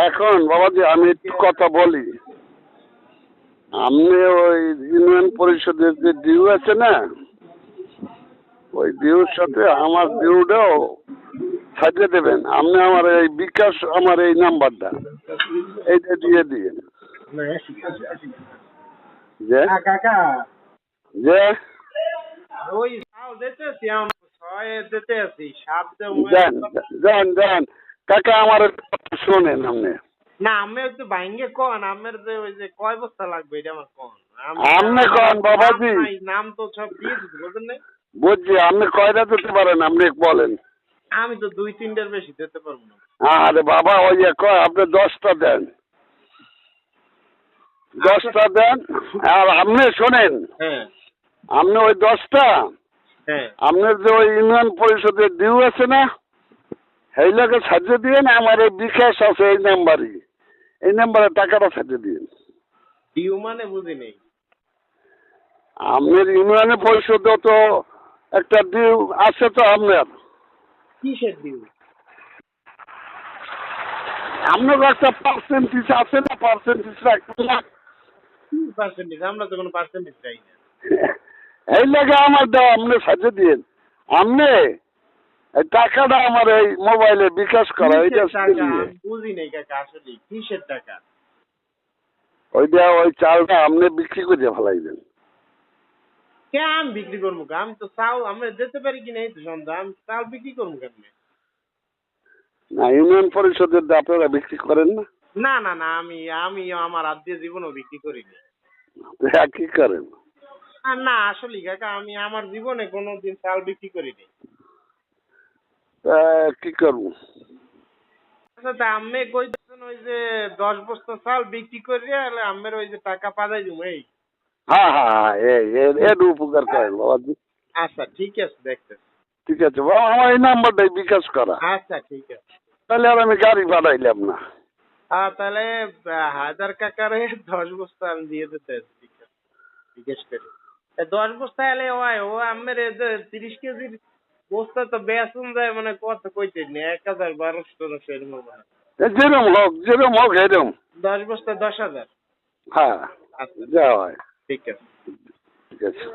এখন বাবাজি আমি একটু কথা বলি। আপনি ওই ইউনিয়ন পরিষদের যে ডিউ আছে না, ওই ডিউর সাথে আমার ডিউটাও সাজিয়ে দেবেন। আপনি আমার এই বিকাশ, আমার এই নাম্বারটা এইটা দিয়ে দিয়ে যে কাকা যে ওই সাও দিতেছি ছয় দিতে আছি সাত দেন দেন দেন কাকা আমার কথা শোনেন আপনি। না আমি একটু ভাঙ্গে কন আমের যে ওই যে কয় বস্তা লাগবে এটা আমার কন আপনি কন বাবাজি। নাম তো সব দিয়ে দিচ্ছি বুঝলেন নাই। বুঝছি আপনি কয়টা দিতে পারেন আপনি বলেন। আমি তো 2-3টার বেশি দিতে পারবো না। আরে বাবা ওই যে কয় আপনি 10টা দেন, 10টা দেন। আর আপনি শোনেন, হ্যাঁ আপনি ওই 10টা হ্যাঁ আপনার যে ওই ইউনিয়ন পরিষদের ডিউ আছে না, সেইটাকে সাজিয়ে দিয়ে আমার এই বিকাশ আছে এই নাম্বারই, এই নাম্বারে টাকাটা সাজিয়ে দিন। ডিউ মানে বুঝি নেই। আপনার ইউনিয়ন পরিষদে তো একটা ডিউ আছে তো আপনার। কিসের ডিউ? আপনার একটা পার্সেন্টেজ আছে না, পার্সেন্টেজ রাখবেন না। কি পার্সেন্টেজ? আমরা তো কোনো পার্সেন্টেজ চাই না। এই লাগে আমার দেওয়া আপনি সাজিয়ে দিন। আপনি এই টাকাটা আমার এই মোবাইলে বিকাশ করা এইটা কিসের টাকা? দিয়ে আমি বুঝি নাই কাকা আসলে কিসের টাকা? ওইটা ওই চালটা আপনি বিক্রি করে ফেলাইবেন। কে আমি বিক্রি করবো? আমি তো চাল আমরা দিতে পারি কিনা এই তো সন্ধ্যা, আমি চাল বিক্রি করবো কেমনে? না ইউনিয়ন পরিষদের দিয়ে আপনারা বিক্রি করেন না? না না না আমি আমি আমার আত্মীয় জীবনও বিক্রি করিনি। হ্যাঁ কি করেন? আর না আসলে কাকা আমি আমার জীবনে কোনোদিন চাল বিক্রি করিনি। কি করবো? আচ্ছা তা আমি কইতেছেন ওই যে 10 বস্তা চাল বিক্রি করিয়া আমের ওই যে টাকা পাঠাই দিব এই। হ্যাঁ হ্যাঁ হ্যাঁ এর উপকার করেন বাবাজি। আচ্ছা ঠিক আছে দেখতেছি। ঠিক আছে বাবা, আমার এই নাম্বারটাই বিকাশ করা। আচ্ছা ঠিক আছে। তাহলে আর আমি গাড়ি পাঠাইলাম না। তাহলে হায়দার কাকারে 10 বস্তা আমি দিয়ে দিতে আছি, ঠিক আছে জিজ্ঞেস করি। 10 বস্তা এলে হয় ও আমের 30 কেজির বস্তা তো বেসন যায় মানে কত কইতে নি 1000-1200 এরকম হয়। যেরম হোক এরম। 10 বস্তা 10,000। হ্যাঁ আচ্ছা যা হয়। ঠিক আছে। ঠিক আছে।